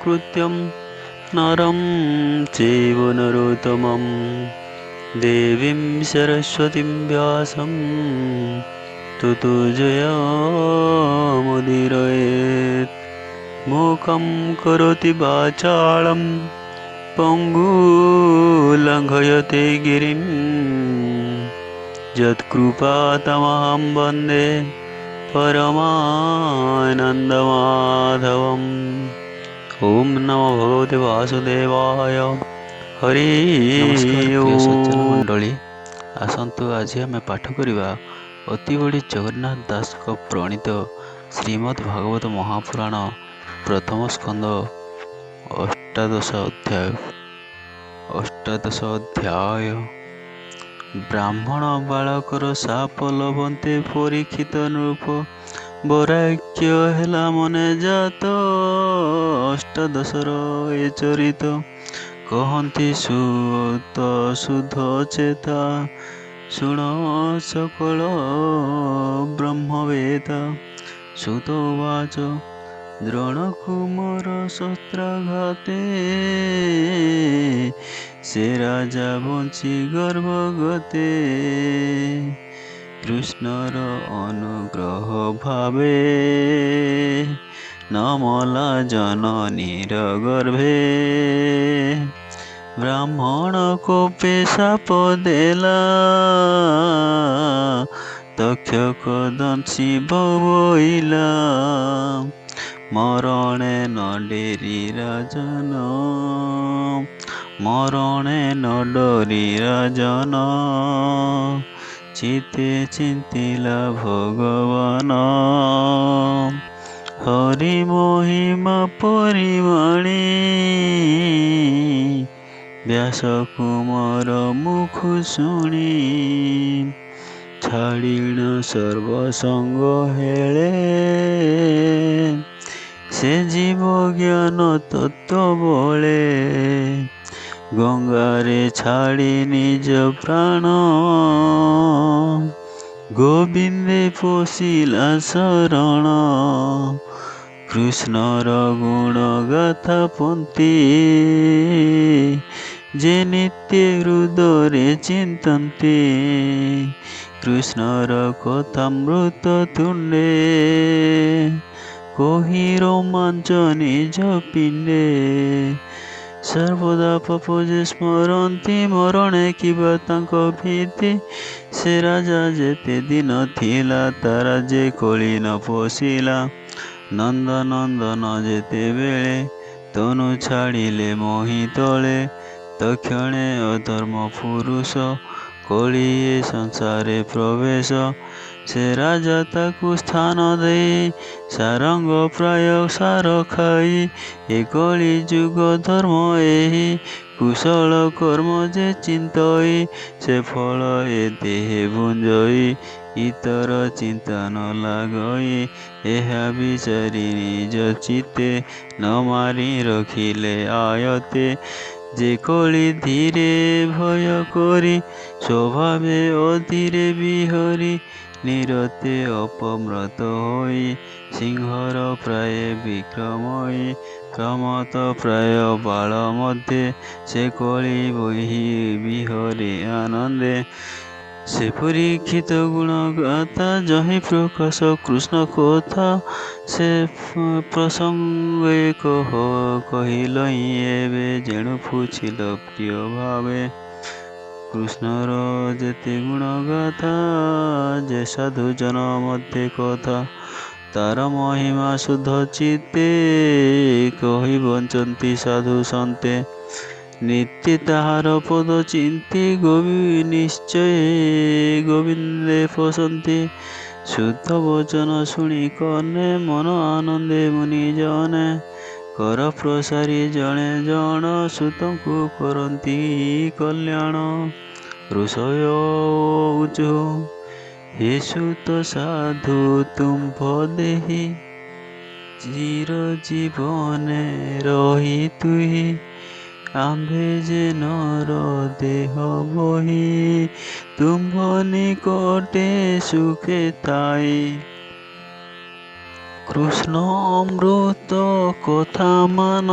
कृत्यं नरं चैव नरोत्तमं देवीं सरस्वतीं व्यासं ततो जयमुदीरयेत्। मूकं करोति वाचालं पङ्गुलङ्घयते गिरिं यत्कृपातमहं वन्दे परमानन्दमाधवम्। ओम नमो भगवते वासुदेवाय। हरि नमस्कार प्रिय सज्जन ओम। मंडली, आसतु आज आम पाठ करवा अतिबड़ी जगन्नाथ दास प्रणीत श्रीमद् भागवत महापुराण प्रथम स्कंद अष्टादश अध्याय। ब्राह्मण बालकर साप लभन्ते परीक्षित नृप बराक्य हेला मने जात अष्टादशर ए चरित कहन्ति सुत शुद्ध चेता शुण सकल ब्रह्मवेता। सुतोवाच द्रोणकुमार शस्त्राघाते से राजा बंची गर्भगते कृष्णर अनुग्रह भावे नमला जननीर गर्भे। ब्राह्मण कोपे साप देला तक्षक दंशी बवैला मरणे न डेरी राजन मरणे न डरी राजन चिते चिंतिला भगवान हरि महिमा परिमाणी व्यास कुमार मुख शुणी छाड़ीण सर्वसंग हेले से जीव ज्ञान तत्व बोले गंगारे छाड़ी निज प्राण गोविंदे पोषिला शरण कृष्णर गुण गाथा पंथी जे नित्य हृदय चिंतन्ते कृष्णर कथामृत तुंडे कहि रोमांच निज पिंडे सर्वदा पपजे स्मरन्ति मरणे किबा तांक भीति से राजा जेते दिन थिला तारा जे कोली न पोषिला नंद नंदन जेते बेले तनु छाड़िले मोहि तले तक्षणे अधर्म पुरुष कलिए संसारे प्रवेश से राजा ताकु स्थान दे सारंग प्राय सार खाई ए कली जुग धर्म एहि कुशल कर्म जे चिंतई से फल ए देहे भुंजई इतर चिंता न लागई एहा विचारी निज चिते न मारी रखिले आयते जे कली धीरे भय करी स्वभावे अधीरे बिहरी निरते अपमृत होई सिंहर प्राय विक्रमयी प्रमत प्राय बाल मध्ये से कली बही बिहरे आनंदे से परीक्षित गुण गाता जहि प्रकाश कृष्ण कथा से प्रसंगे कहिल एबे जेणु पूछिल प्रिय भावे कृष्णर जेते गुण गाथा जे साधु जन मध्य कथा तार महिमा शुद्ध चित्ते कहि बंचन्ति साधु सन्ते नित्य ताहार पद चिंती निश्चय गोविंदे पसंती शुद्ध वचन शुणी कने मन आनंदे मुनि जने कर प्रसारी जणे जन सुतंकु करंती कल्याण ऋषय उचु हे सुत साधु तुम्भ देहि चिर जीवने रही तुही आम्भे जे नर देह बही तुम्भ निकटे सुखे ताई। କୃଷ୍ଣ ଅମୃତ କଥା ମାନ,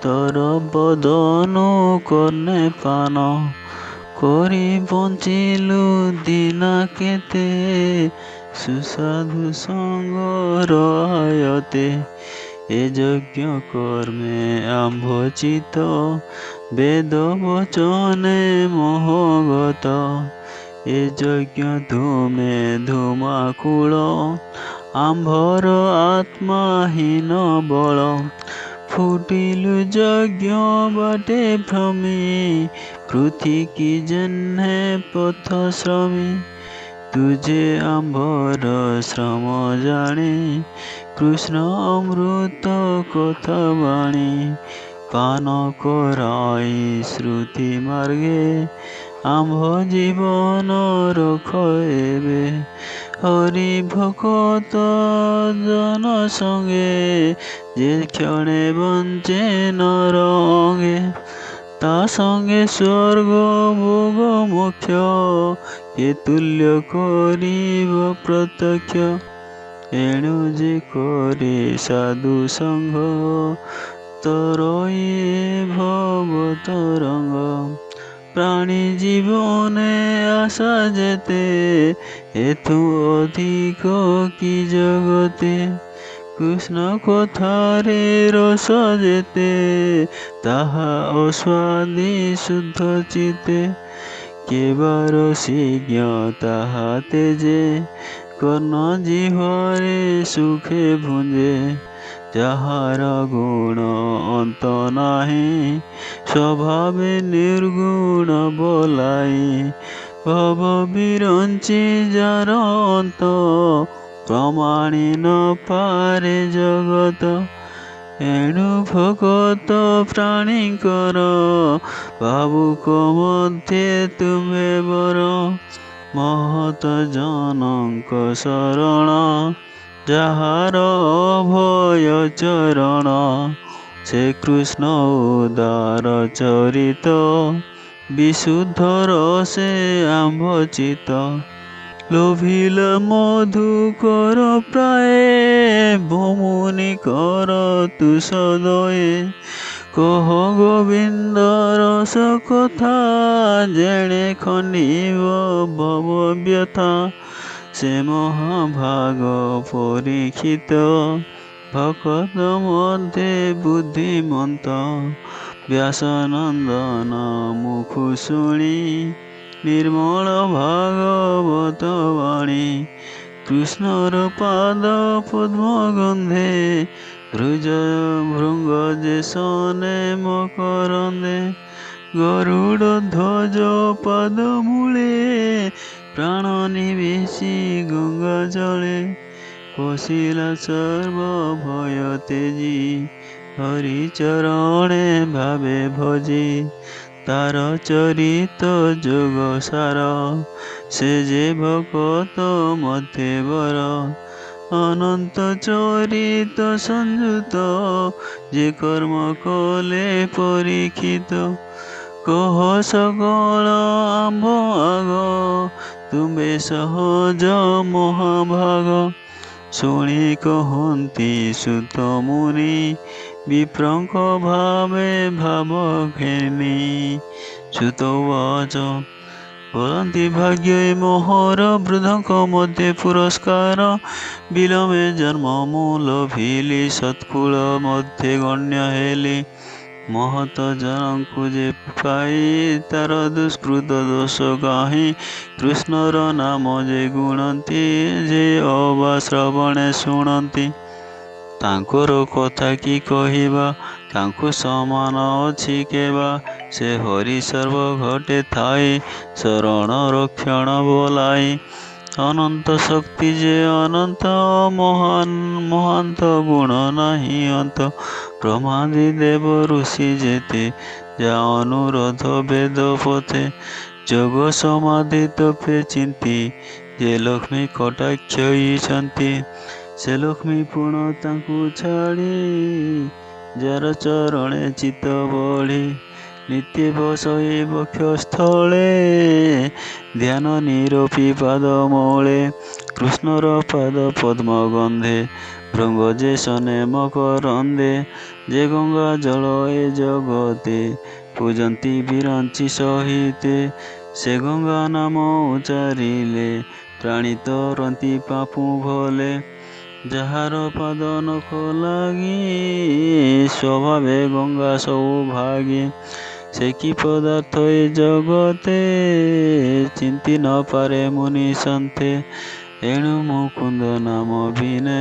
ତୋର ବଦନୁ କର୍ଣ୍ଣେ ପାନ। କରି ବଞ୍ଚିଲୁ ଦିନା କେତେ, ସୁସାଧୁ ସଙ୍ଗର ଆୟତେ। ଏ ଯଜ୍ଞ କର୍ମେ ଆମ୍ଭଚିତ, ବେଦ ବଚନେ ମୋହଗତ। ଏ ଯଜ୍ଞ ଧୂମେ ଧୂମାକୁଳ, ଆମ୍ଭର ଆତ୍ମାହୀନ ବଳ। ଫୁଟିଲୁ ଯଜ୍ଞ ବାଟେ ଭ୍ରମି, ପୃଥିକୀ ଜହ୍ନେ ପଥ ଶ୍ରମି। ତୁଝେ ଆମ୍ଭର ଶ୍ରମ ଜାଣି, କୃଷ୍ଣ ଅମୃତ କଥା ବାଣୀ। ପାନ କରାଇ ଶ୍ରୁତି ମାର୍ଗେ, ଆମ୍ଭ ଜୀବନ ରଖ ଏବେ। ହରି ଭକତ জন সঙ্গে, যে ক্ষণে বঞ্চে নর অঙ্গে। তা সঙ্গে স্বর্গ ভোগ মোক্ষ, কে তুল্য করিব প্রত্যক্ষ। এণু যে করে সাধু সঙ্গ, তর এ ভব তরঙ্গ। প্রাণী জীবনে আশা যেতে, এথু অধিক কি জগতে। কৃষ্ণ কথারে রস যেতে, তাহা অস্বাদী শুদ্ধ চিতে। কেবা রসিজ্ঞ তাহাতে যে, কর্ণ জিহ্বারে সুখে ভুঞ্জে। যাহার গুণ অন্ত নাহি, স্বভাবে নির্গুণ বলাই। ভব বিরঞ্চি যার অন্ত, প্রমাণি ন পারে জগত। এণু ভকত প্রাণীঙ্কর, ভাবুক মধ্যে তুমে বর। মহত জনଙ୍କ শরণ, যাহার অভয় চরণ। সে কৃষ্ণ উদার চরিত, বিশুদ্ধ রসে আম্ভচিত। লোভিল মধুকর প্রায়ে, ভমুনি কর তুষদয়ে। কহ গোবিন্দ রস কথা, জেণে খণ্ডিব ভব ব্যথা। সে মহাভাগ পরীক্ষিত, ভকত মধ্যে বুদ্ধিমন্ত। ব্যাসনন্দন মুখু শুনি, নির্মল ভাগবত বাণী। কৃষ্ণর পাদ পদ্ম গন্ধে, ভৃঙ্গ যে সনে মকরন্দে। গরুড় ধ্বজ পাদ মূলে, প্রাণ নিবেশি গঙ্গা জলে। পশিলা সর্ব ভয় তেজি, হরি চরণে ভাবে ভজি। তার চরিত যোগ সার, সে যে ভকত মধ্যে বর। অনন্ত চরিত সংযুত, যে কর্ম কলে পরীক্ষিত। কহ সকল আম্ভ আগ, তুমে সহজ মহাভাগ। শুনি কহନ୍ତି সুত মুনি, বিপ্রଙ୍କ ভাবে ভাব ঘেনি। সুত বাচ, বলନ୍ତି ভাগ্য ଏ ମୋହର, ବୃଦ୍ଧଙ୍କ ମଧ୍ୟରେ ପୁରସ୍କାର। ବିଲମେ ଜନ୍ମ ମୁଁ ଲୋଭିଲି, ସତ୍କୁଳ ମଧ୍ୟରେ ଗଣ୍ୟ ହେଲି। ମହତ ଜନଙ୍କୁ ଯେ ପାଇ, ତାର ଦୁଷ୍କୃତ ଦୋଷ କାହିଁ। କୃଷ୍ଣର ନାମ ଯେ ଗୁଣନ୍ତି, ଯେ ଅବା ଶ୍ରବଣେ ଶୁଣନ୍ତି। ତାଙ୍କର କଥା କି କହିବା, ତାଙ୍କୁ ସମାନ ଅଛି କେବା। ସେ ହରି ସର୍ବ ଘଟେ ଥାଇ, ଶରଣ ରକ୍ଷଣ ବୋଲାଇ। ଅନନ୍ତ ଶକ୍ତି ଯେ ଅନନ୍ତ, ମହାନ୍ତ ଗୁଣ ନାହିଁ ଅନ୍ତ। ବ୍ରହ୍ମାଦି ଦେବ ଋଷି ଯେତେ, ଯା ଅନୁରୋଧ ବେଦ ପଥେ। ଯୋଗ ସମାଧି ତପେ ଚିନ୍ତି, ଯେ ଲକ୍ଷ୍ମୀ କଟାକ୍ଷଇଛନ୍ତି। ସେ ଲକ୍ଷ୍ମୀ ପୁଣ ତାଙ୍କୁ ଛାଡ଼ି, ଯାର ଚରଣେ ଚିତ୍ତ ବଢ଼ି। ନିତ୍ୟେବ ଶୟେ ବକ୍ଷସ୍ଥଳେ ଧ୍ୟାନ ନିରୋପି ପାଦମୂଳେ କୃଷ୍ଣର ପାଦ ପଦ୍ମ ଗନ୍ଧେ ଭୃଙ୍ଗ ଯେ ଶନେ ମକରନ୍ଦେ ଯେ ଗଙ୍ଗା ଜଳ ଏ ଜଗତେ ପୂଜନ୍ତି ବିରଞ୍ଚି ସହିତେ ସେ ଗଙ୍ଗା ନାମ ଉଚାରିଲେ ପ୍ରାଣୀ ତରନ୍ତି ପାପୁ ଭଲେ ଯାହାର ପାଦ ନଖ ଲାଗି ସ୍ୱଭାବେ ଗଙ୍ଗା ସବୁ ଭାଗି ସେ କି ପଦାର୍ଥ ଏ ଜଗତେ ଚିନ୍ତି ନ ପାରେ ମୁନି ସନ୍ତେ ଏଣୁ ମୁକୁନ୍ଦ ନାମ ବିନେ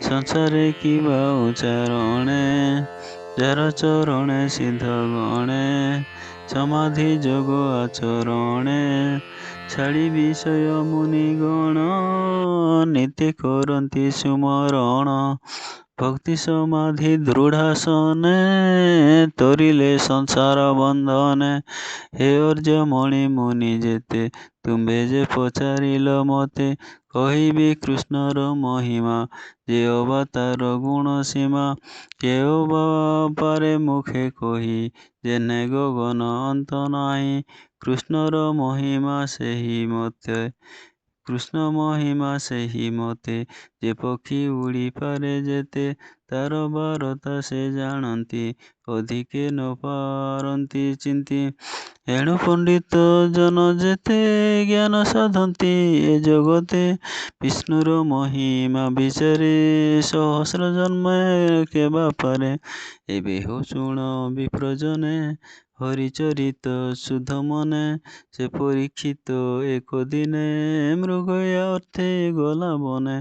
ସଂସାରେ କିବା ଉଚ୍ଚାରଣେ ଯାର ଚରଣେ ସିଦ୍ଧ ଗଣେ ସମାଧି ଯୋଗ ଆଚରଣେ ଛାଡ଼ି ବିଷୟ ମୁନି ଗଣ ନିତ୍ୟ କରନ୍ତି ସୁମରଣ ଭକ୍ତି ସମାଧି ଦୃଢ଼ାସନେ ତରିଲେ ସଂସାର ବନ୍ଧନେ ହେ ଅର୍ଜମଣି ମୁନି ଯେତେ ତୁମ୍ଭେ ଯେ ପଚାରିଲ ମତେ କହିବି କୃଷ୍ଣର ମହିମା ଯେ ଅବତାର ଗୁଣ ସୀମା କେଉ ପାରେ ମୁଖେ କହି ଯେନେ ଗଗନ ଅନ୍ତ ନାହିଁ କୃଷ୍ଣର ମହିମା ସେହି ମତେ କୃଷ୍ଣ ମହିମା ସେହି ମତେ ଯେ ପକ୍ଷୀ ଉଡ଼ିପାରେ ଯେତେ ତାର ବାରତା ସେ ଜାଣନ୍ତି ଅଧିକେ ନ ପାରନ୍ତି ଚିନ୍ତି ଏଣୁ ପଣ୍ଡିତ ଜନ ଯେତେ ଜ୍ଞାନ ସାଧନ୍ତି ଏ ଜଗତେ ବିଷ୍ଣୁର ମହିମା ବିଚାରେ ସହସ୍ର ଜନ୍ମ କେବା ପାରେ ଏବେ ହୋ ଶୁଣ ବିପ୍ରଜନେ ହରିଚରିତ ଶୁଦ୍ଧ ମନେ ସେ ପରୀକ୍ଷିତ ଏକ ଦିନେ ମୃଗୟା ଅର୍ଥେ ଗଲା ବନେ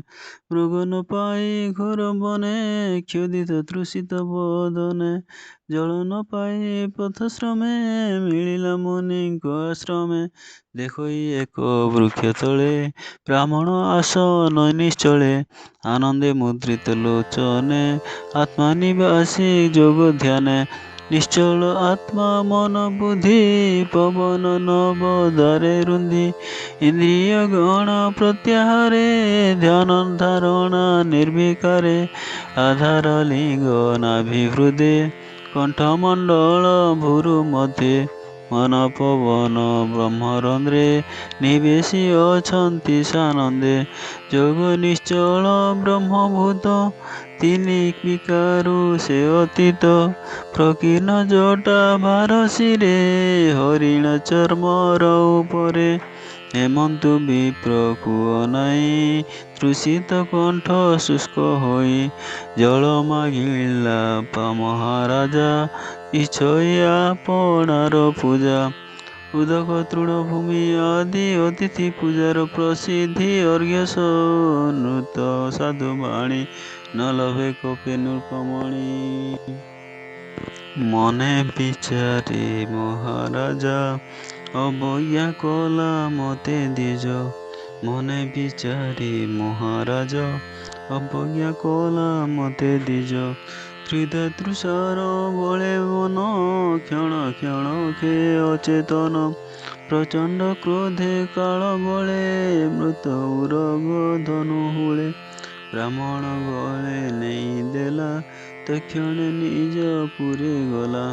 ମୃଗ ନ ପାଇ ଘୋର ବନେ କ୍ଷୁଧିତ ତୃଷିତ ବଦନେ ଜଳ ନ ପାଇ ପଥଶ୍ରମେ ମିଳିଲା ମୁନିଙ୍କ ଆଶ୍ରମେ ଦେଖଇ ଏକ ବୃକ୍ଷ ତଳେ ବ୍ରାହ୍ମଣ ଆସନ ନିଶ୍ଚଳେ ଆନନ୍ଦେ ମୁଦ୍ରିତ ଲୋଚନେ ଆତ୍ମା ନିବାସୀ ଯୋଗ ଧ୍ୟାନେ ନିଶ୍ଚଳ ଆତ୍ମା ମନ ବୁଦ୍ଧି ପବନ ନବ ଦ୍ୱାରେ ରୁନ୍ଧି ଇନ୍ଦ୍ରିୟ ଗଣ ପ୍ରତ୍ୟାହାରେ ଧ୍ୟାନ ଧାରଣା ନିର୍ବିକାରେ ଆଧାର ଲିଙ୍ଗ ନାଭିହୃଦେ କଣ୍ଠମଣ୍ଡଳ ଭୁରୁ ମଧ୍ୟେ ମନ ପବନ ବ୍ରହ୍ମରନ୍ଧ୍ରେ ନିବେଶୀ ଅଛନ୍ତି ସାନନ୍ଦେ ଯୋଗ ନିଶ୍ଚଳ ବ୍ରହ୍ମଭୂତ ତିନି ବିକାରୁ ସେ ଅତୀତ ପ୍ରକୀର୍ଣ୍ଣ ଜଟା ଭାରସିରେ ହରିଣ ଚର୍ମର ଉପରେ ହେମନ୍ତୁ ବିପ୍ର କୁଅ ନାଇଁ ତୃଷିତ କଣ୍ଠ ଶୁଷ୍କ ହୋଇ ଜଳ ମାଗିଲା ମହାରାଜା ଇଚ୍ଛଇ ଆପଣାର ପୂଜା ଉଦକ ତୃଣଭୂମି ଆଦି ଅତିଥି ପୂଜାର ପ୍ରସିଦ୍ଧି ଅର୍ଘ୍ୟ ସନୃତ ସାଧୁବାଣୀ ନ ଲଭେ କୋପେ ନୃପମଣି ମନେ ବିଚାରି ମହାରାଜା ଅବଜ୍ଞା କଲା ମତେ ଦ୍ୱିଜ ମନେ ବିଚାରି ମହାରାଜ ଅବଜ୍ଞା କଲା ମତେ ଦ୍ୱିଜ ହୃଦୟ ତୃଷାର ବଳେ ମନ କ୍ଷଣ କ୍ଷଣ ଖେ ଅଚେତନ ପ୍ରଚଣ୍ଡ କ୍ରୋଧେ କାଳ ବଳେ ମୃତ ଉରଗ ଧନୁ ହୁଳେ ବ୍ରାହ୍ମଣ ଗଳେ ନେଇ ଦେଲା ତକ୍ଷଣେ ନିଜ ପୁରେ ଗଲା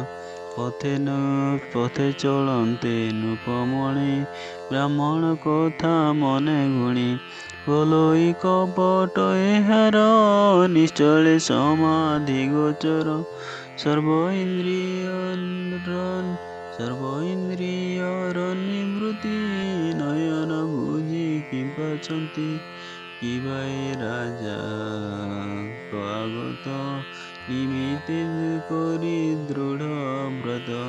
ପଥେ ଚଳନ୍ତେ ନୃପମଣି ବ୍ରାହ୍ମଣ କଥା ମନେ ଗୁଣି ବୋଲୋଇ କପଟ ଏହାର ନିଶ୍ଚଳେ ସମାଧି ଗୋଚର ସର୍ବ ଇନ୍ଦ୍ରିୟର ନିବୃତ୍ତି ନୟନ ବୁଝି କିମ୍ପାଛନ୍ତି କିବା ଏ ରାଜା ଆଗତ ନିମିତ୍ତେ କରି ଦୃଢ଼ ବ୍ରତ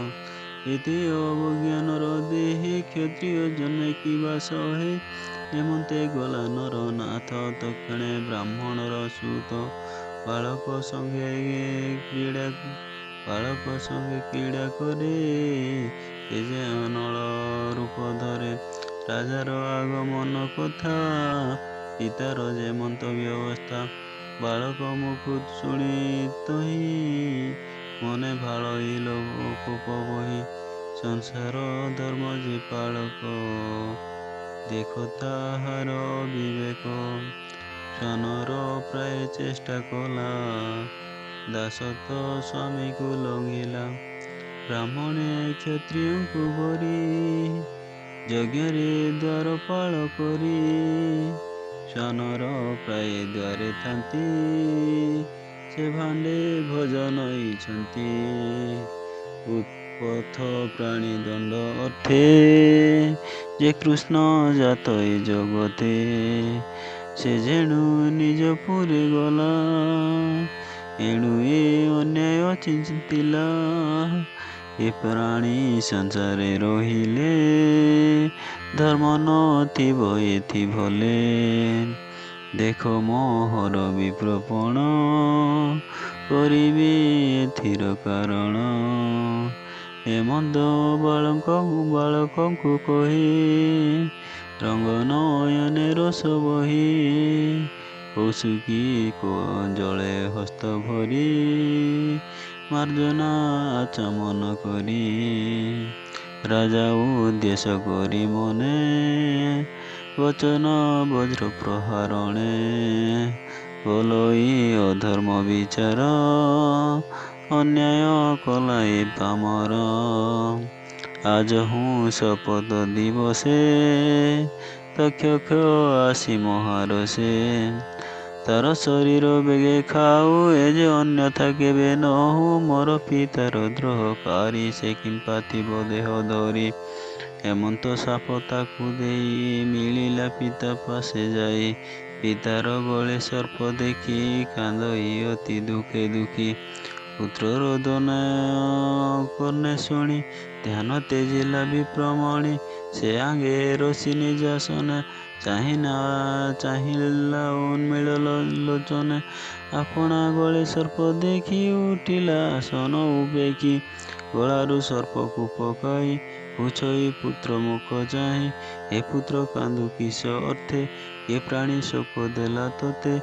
ଏତେ ଅବଜ୍ଞାନର ଦେହେ କ୍ଷତ୍ରିୟ ଜନେ କିବା ସହେ ହେମନ୍ତେ ଗଲା ନର ନାଥ ତକ୍ଷଣେ ବ୍ରାହ୍ମଣର ସୁତ ବାଳକ ସଙ୍ଗେ କ୍ରୀଡ଼ା କରେ ସେ ଯେ ଅନଳ ରୂପ ଧରେ ରାଜାର ଆଗମନ କଥା ପିତାର ଯେ ମନ୍ତବ୍ୟ ଅବସ୍ଥା ବାଳକ ମୁକୁଟ ଶୁଣି ତହିଁ ମନେ ଭାଳଇ ଲୋଭ କୋପ ବହି ସଂସାର ଧର୍ମ ଯେ ପାଳକ ଦେଖ ତାହାର ବିବେକ ସ୍ୱନର ପ୍ରାୟ ଚେଷ୍ଟା କଲା ଦାସତ୍ୱ ସ୍ୱାମୀକୁ ଲଙ୍ଘିଲା ବ୍ରାହ୍ମଣେ କ୍ଷତ୍ରିୟଙ୍କୁ ବରି ଯଜ୍ଞରେ ଦ୍ୱାରପାଳ କରି ଶ୍ୱାନର ପ୍ରାୟ ଦ୍ୱାରେ ଥାନ୍ତି ସେ ଭାଣ୍ଡେ ଭଜନ ଇଛନ୍ତି। ଉତ୍ପଥ ପ୍ରାଣୀ ଦଣ୍ଡ ଅର୍ଥେ ଯେ କୃଷ୍ଣ ଜାତ ଏ ଜଗତେ ସେ ଯେଣୁ ନିଜ ପୁରେ ଗଲା ଏଣୁ ଏ ଅନ୍ୟାୟ ଚିନ୍ତିଲା ଏ ପ୍ରାଣୀ ସଂସାରେ ରହିଲେ ଧର୍ମ ନଥିବ ଏଥି ଭଲେ ଦେଖ ମୋହର ବିପ୍ରପଣ କରିବେ ଏଥିର କାରଣ ଏ ମନ୍ଦ ବାଳକଙ୍କୁ କହି ରଙ୍ଗ ନୟନେ ରସ ବହି କୌଶୁକୀ ଜଳେ ହସ୍ତ ଭରି ମାର୍ଜନା ଆଚମନ କରି ରାଜା ଉଦ୍ଦେଶ୍ୟ କରି ମନେ ବଚନ ବଜ୍ର ପ୍ରହାରଣେ ବୋଲଇ ଅଧର୍ମ ବିଚାର ଅନ୍ୟାୟ କଲା ଏ ପାମର ଆଜ ହୁଁ ଶପଥ ଦିବସେ ତକ୍ଷକ ଆସି ମହାରସେ ତାର ଶରୀର ବେଗେ ଖାଉ ଏ ଯେ ଅନ୍ୟଥା କେବେ ନହୁ ମୋର ପିତାର ଦ୍ରୋହକାରୀ ସେ କିମ୍ପା ଥିବ ଦେହ ଧରି ହେମନ୍ତ ସାପ ତାକୁ ଦେଇ ମିଳିଲା ପିତା ପାଶେ ଯାଇ ପିତାର ଗଳେ ସର୍ପ ଦେଖି କାନ୍ଦଇ ଅତି ଦୁଃଖେ ଦୁଃଖୀ ପୁତ୍ର ରୋଦନ କର୍ଣ୍ଣେ ଶୁଣି ଧ୍ୟାନ ତେଜିଲା ବିପ୍ରମଣି ସେ ଆଙ୍ଗେ ରସି ନିଜାସନେ ଚାହିଁଲା ଉନ୍ମିଳ ଲୋଚନେ ଆପଣା ଗଳେ ସର୍ପ ଦେଖି ଉଠିଲା ଆସନ ଉବେକି ଗଳାରୁ ସର୍ପକୁ ପକାଇ ପୁଛଇ ପୁତ୍ର ମୁଖ ଚାହିଁ ଏ ପୁତ୍ର କାନ୍ଦୁ କିସ ଅର୍ଥେ ଏ ପ୍ରାଣୀ ଶୋକ ଦେଲା ତୋତେ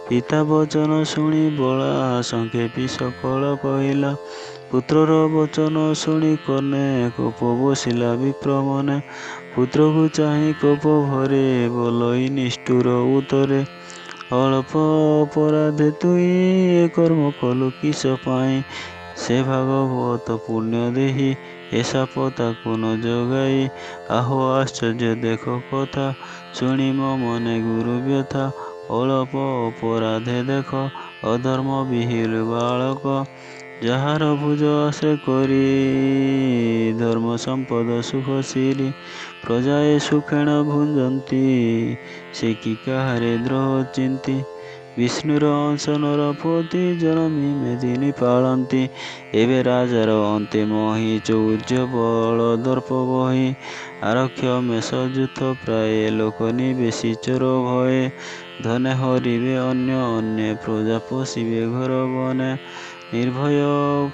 ପିତା ବଚନ ଶୁଣି ବଳା ସଂକ୍ଷେପୀ ସକଳ କହିଲା ପୁତ୍ରର ବଚନ ଶୁଣି କର୍ଣ୍ଣେ କୋପ ବସିଲା ବିପ୍ରମନେ ପୁତ୍ରକୁ ଚାହିଁ କୋପ ଭରେ ବୋଲଇ ନିଷ୍ଠୁର ଉତରେ ଅଳ୍ପ ଅପରାଧେ ତୁଇ ଏ କର୍ମ କଲୁ କିସ ପାଇଁ ସେ ଭାଗବତ ପୁଣ୍ୟ ଦେହି ଏ ସାପ ତାକୁ ନ ଜଗାଇ ଆହୋ ଆଶ୍ଚର୍ଯ୍ୟ ଦେଖ କଥା ଶୁଣି ମୋ ମନେ ଗୁରୁ ବ୍ୟଥା ଅଳ୍ପ ଅପରାଧେ ଦେଖ ଅଧର୍ମ ବିହିଲୁ ବାଳକ ଯାହାର ଭୁଜ ଆଶ୍ରେ କରି ଧର୍ମ ସମ୍ପଦ ସୁଖ ସିରି ପ୍ରଜାଏ ସୁଖେଣ ଭୁଞ୍ଜନ୍ତି ସେ କି କାହାରେ ଦ୍ରୋହ ଚିନ୍ତି ବିଷ୍ଣୁର ଅଂଶ ନରପତି ଜନମି ମେଦିନୀ ପାଳନ୍ତି ଏବେ ରାଜାର ଅନ୍ତେ ମହି ଚୌର୍ଯ୍ୟ ବଳ ଦର୍ପ ବହି ଆରକ୍ଷ ମେଷ ଯୁଥ ପ୍ରାୟ ଲୋକ ନିବେଶୀ ଚୋର ଭଏ ଧନେ ହରିବେ ଅନ୍ୟ ପ୍ରଜା ପୋଷିବେ ଘର ବନେ ନିର୍ଭୟ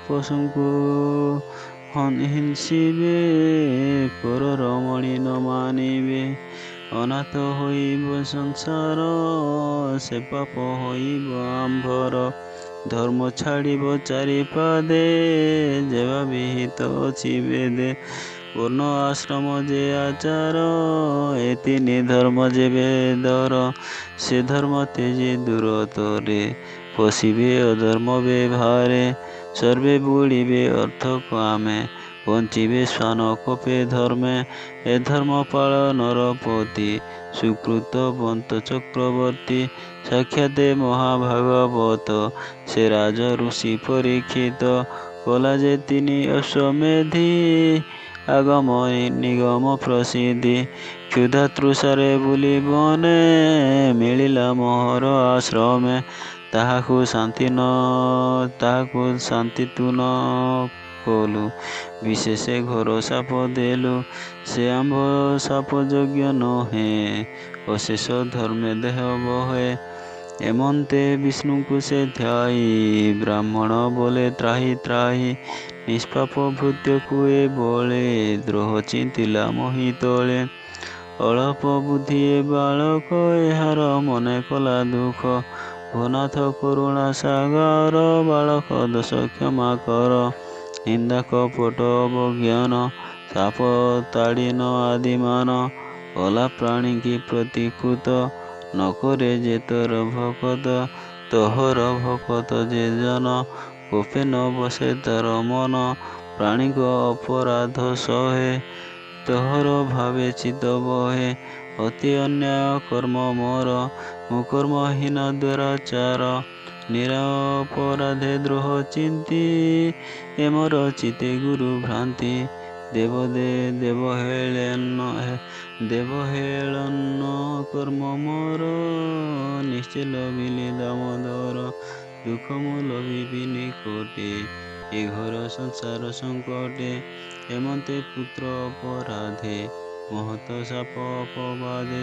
ପଶୁଙ୍କୁ ହିଂସିବେ ପର ରମଣୀ ନ ମାନିବେ ଅନାଥ ହୋଇବ ସଂସାର ସେ ପାପ ହୋଇବ ଆମ୍ଭର ଧର୍ମ ଛାଡ଼ିବ ଚାରିପାଦେ ଯେବା ବିହିତ ଅଛି ବେଦେ ପୂର୍ଣ୍ଣ ଆଶ୍ରମ ଯେ ଆଚାର ଏ ତିନି ଧର୍ମ ଯେ ବେଦର ସେ ଧର୍ମ ତେଜେ ଦୂରତରେ ପଶିବେ ଅଧର୍ମ ବ୍ୟବହାରେ ସର୍ବେ ବୁଡ଼ିବେ ଅର୍ଥ କାମେ ବଞ୍ଚିବେ ଶ୍ୱାନ କୋପେ ଧର୍ମେ ଏ ଧର୍ମ ପାଳ ନରପତି ସୁକୃତ ବନ୍ତ ଚକ୍ରବର୍ତ୍ତୀ ସାକ୍ଷାତେ ମହାଭାଗବତ ସେ ରାଜ ଋଷି ପରୀକ୍ଷିତ କଲା ଯେ ତିନି ଅଶ୍ୱମେଧି ଆଗମ ନିଗମ ପ୍ରସିଦ୍ଧି କ୍ଷୁଧା ତୃଷାରେ ବୁଲି ବନେ ମିଳିଲା ମୋହର ଆଶ୍ରମେ ତାହାକୁ ଶାନ୍ତି ତୁ ନ କଲୁ ବିଶେଷେ ଘୋର ସାପ ଦେଲୁ ସେ ଆମ୍ଭ ସାପ ଯୋଗ୍ୟ ନୁହେଁ ଅଶେଷ ଧର୍ମେ ଦେହ ବହେ ଏମନ୍ତେ ବିଷ୍ଣୁଙ୍କୁ ସେ ଧ୍ୟାଇ ବ୍ରାହ୍ମଣ ବୋଲେ ତ୍ରାହି ତ୍ରାହି ନିଷ୍ପାପ ଭୃତ୍ୟକୁ ଏ ବଳେ ଦ୍ରୋହ ଚିନ୍ତିଲା ମହି ତଳେ ଅଳପ ବୁଦ୍ଧି ଏ ବାଳକ ଏହାର ମନେ କଲା ଦୁଃଖ ଭନାଥ କରୁଣା ସାଗର ବାଳକ ଦୋଷ କ୍ଷମା କର ନିନ୍ଦା କପଟ ଅବଜ୍ଞାନ ସାପ ତାଡ଼ିନ ଆଦିମାନ କଲା ପ୍ରାଣୀ କି ପ୍ରତିକୃତ ନକରେ ଯେ ତୋର ଭକତ ତୋହର ଭକତ ଯେ ଜନ କୋପେ ନ ବସେ ତାର ମନ ପ୍ରାଣୀଙ୍କ ଅପରାଧ ସହେ, ତୋହର ଭାବେ ଚିତ୍ତ ବହେ। ଅତି ଅନ୍ୟାୟ କର୍ମ ମୋର, ମୁଁ କର୍ମହୀନ ଦୁରାଚାର। ନିରପରାଧେ ଦ୍ରୋହ ଚିନ୍ତି, ଏ ମୋର ଚିତ୍ତେ ଗୁରୁ ଭ୍ରାନ୍ତି। ଦେବହେଳନ କର୍ମ ମୋର, ନିଶ୍ଚେ ଲଭିଲି ଦାମୋଦର। ଦୁଃଖ ମୁଁ ଲଭିବି ନିକଟେ, ଏ ଘୋର ସଂସାର ସଙ୍କଟେ। ଏମନ୍ତେ ପୁତ୍ର ଅପରାଧେ, ମହତ ଶାପ ଅପବାଦେ।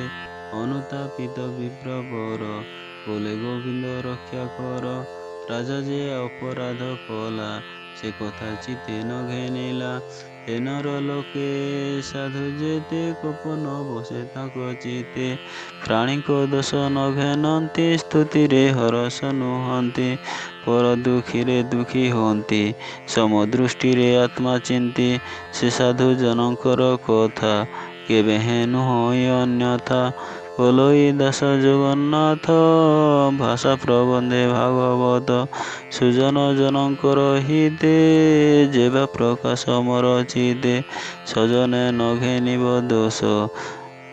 ଅନୁତାପିତ ବିପ୍ରବର, ବୋଲେ ଗୋବିନ୍ଦ ରକ୍ଷା କର। ରାଜା ଯେ ଅପରାଧ କଲା, ସେ କଥା ଚିତ୍ତେ ନ ଘେନିଲା। ଏ ନର ଲୋକେ ସାଧୁ ଯେତେ, କୋପ ନ ବସେ ତାଙ୍କ ଚିତ୍ତେ। ପ୍ରାଣୀଙ୍କ ଦୋଷ ନ ଘେନନ୍ତି, ସ୍ତୁତିରେ ହରଷ ନୁହନ୍ତି। ପର ଦୁଃଖୀରେ ଦୁଃଖୀ ହୁଅନ୍ତି, ସମଦୃଷ୍ଟିରେ ଆତ୍ମା ଚିନ୍ତି। ସେ ସାଧୁ ଜନଙ୍କର କଥା, କେବେ ହେଁ ନୁହଁଇ ଅନ୍ୟଥା। ବୋଲୋଇ ଦାସ ଜଗନ୍ନାଥ, ଭାଷା ପ୍ରବନ୍ଧେ ଭାଗବତ। ସୁଜନ ଜନଙ୍କର ହିତେ, ଯେବା ପ୍ରକାଶ ମୋର ଚିତ୍ତେ। ସଜନେ ନ ଘେନିବ ଦୋଷ,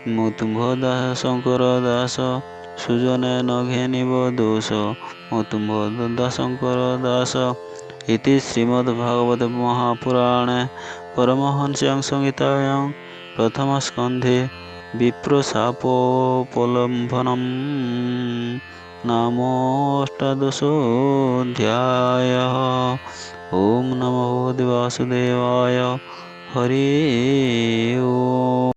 ମୁଁ ତୁମ୍ଭ ଦାସଙ୍କର ଦାସ। ସୁଜନେ ନ ଘେନିବ ଦୋଷ, ମୁଁ ତୁମ୍ଭ ଦାସଙ୍କର ଦାସ। ଇତି ଶ୍ରୀମଦ୍ଭାଗବତେ ମହାପୁରାଣେ ପରମହଂସ୍ୟାଂ ସଂହିତାୟାଂ ପ୍ରଥମସ୍କନ୍ଧେ ବିପ୍ରଶାପୋପଲମ୍ଭନମ୍ ନାମ ଅଷ୍ଟାଦଶୋऽଧ୍ୟାୟः। ଓಂ ନମୋ ଭଗବତେ ବାସୁଦେବାୟ। ହରି ଓମ୍।